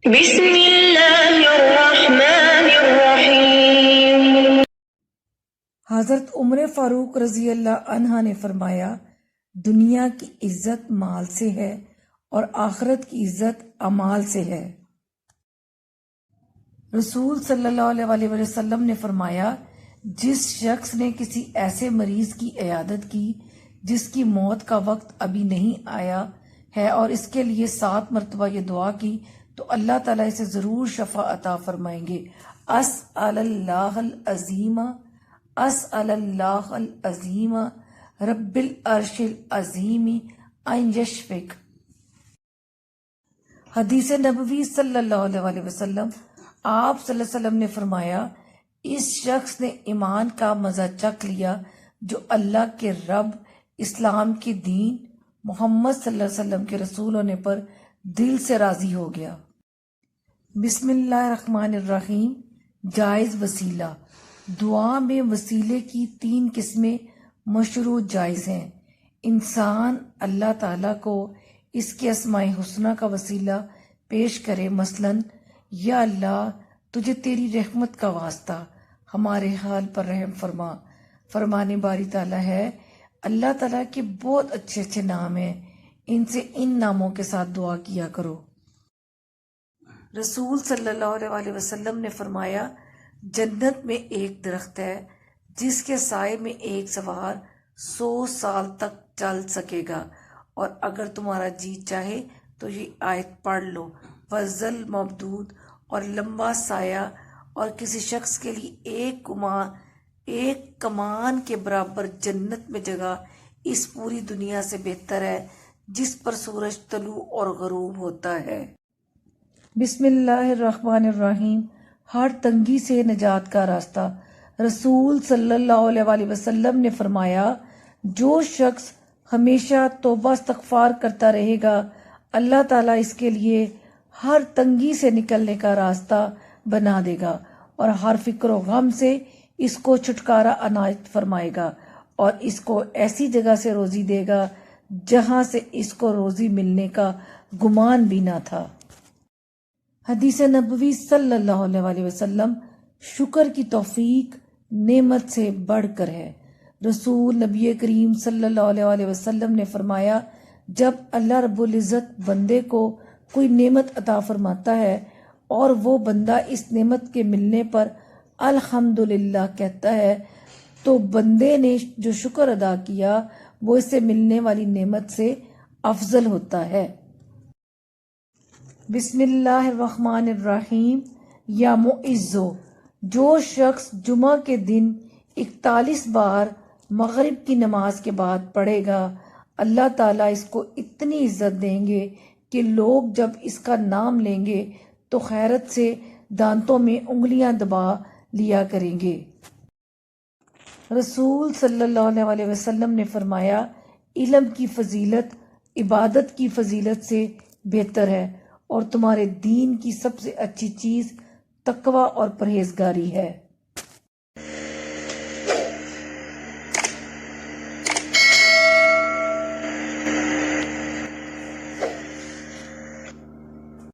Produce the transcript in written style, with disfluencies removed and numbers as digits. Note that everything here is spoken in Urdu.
بسم اللہ الرحمن الرحیم۔ حضرت عمر فاروق رضی اللہ عنہ نے فرمایا، دنیا کی عزت مال سے ہے اور آخرت کی عزت اعمال سے ہے۔ رسول صلی اللہ علیہ وسلم نے فرمایا، جس شخص نے کسی ایسے مریض کی عیادت کی جس کی موت کا وقت ابھی نہیں آیا ہے اور اس کے لیے 7 مرتبہ یہ دعا کی تو اللہ تعالیٰ اسے ضرور شفا عطا فرمائیں گے۔ اسأل اللہ العظیم، اسأل اللہ العظیم رب العرش العظیم ان یشفک۔ حدیث نبوی صلی اللہ علیہ وسلم، آپ صلی اللہ علیہ وسلم نے فرمایا، اس شخص نے ایمان کا مزہ چکھ لیا جو اللہ کے رب، اسلام کے دین، محمد صلی اللہ علیہ وسلم کے رسول ہونے پر دل سے راضی ہو گیا۔ بسم اللہ الرحمن الرحیم۔ جائز وسیلہ۔ دعا میں وسیلے کی 3 قسمیں مشروع جائز ہیں۔ انسان اللہ تعالیٰ کو اس کے اسماء حسنہ کا وسیلہ پیش کرے، مثلاً یا اللہ تجھے تیری رحمت کا واسطہ ہمارے حال پر رحم فرما۔ فرمانے باری تعالیٰ ہے، اللہ تعالیٰ کے بہت اچھے اچھے نام ہیں، ان سے ان ناموں کے ساتھ دعا کیا کرو۔ رسول صلی اللہ علیہ وسلم نے فرمایا، جنت میں ایک درخت ہے جس کے سائے میں ایک سوار 100 سال تک چل سکے گا، اور اگر تمہارا جی چاہے تو یہ آیت پڑھ لو، فضل ممدود اور لمبا سایہ، اور کسی شخص کے لیے ایک کمان کے برابر جنت میں جگہ اس پوری دنیا سے بہتر ہے جس پر سورج طلوع اور غروب ہوتا ہے۔ بسم اللہ الرحمن الرحیم۔ ہر تنگی سے نجات کا راستہ۔ رسول صلی اللہ علیہ وسلم نے فرمایا، جو شخص ہمیشہ توبہ استغفار کرتا رہے گا، اللہ تعالیٰ اس کے لیے ہر تنگی سے نکلنے کا راستہ بنا دے گا اور ہر فکر و غم سے اس کو چھٹکارا عنایت فرمائے گا، اور اس کو ایسی جگہ سے روزی دے گا جہاں سے اس کو روزی ملنے کا گمان بھی نہ تھا۔ حدیث نبوی صلی اللہ علیہ وسلم، شکر کی توفیق نعمت سے بڑھ کر ہے۔ رسول نبی کریم صلی اللہ علیہ وسلم نے فرمایا، جب اللہ رب العزت بندے کو کوئی نعمت عطا فرماتا ہے اور وہ بندہ اس نعمت کے ملنے پر الحمدللہ کہتا ہے تو بندے نے جو شکر ادا کیا وہ اس سے ملنے والی نعمت سے افضل ہوتا ہے۔ بسم اللہ الرحمن الرحیم۔ یا معزو، جو شخص جمعہ کے دن 41 بار مغرب کی نماز کے بعد پڑھے گا، اللہ تعالیٰ اس کو اتنی عزت دیں گے کہ لوگ جب اس کا نام لیں گے تو خیرت سے دانتوں میں انگلیاں دبا لیا کریں گے۔ رسول صلی اللہ علیہ وسلم نے فرمایا، علم کی فضیلت عبادت کی فضیلت سے بہتر ہے، اور تمہارے دین کی سب سے اچھی چیز تقوی اور پرہیزگاری ہے۔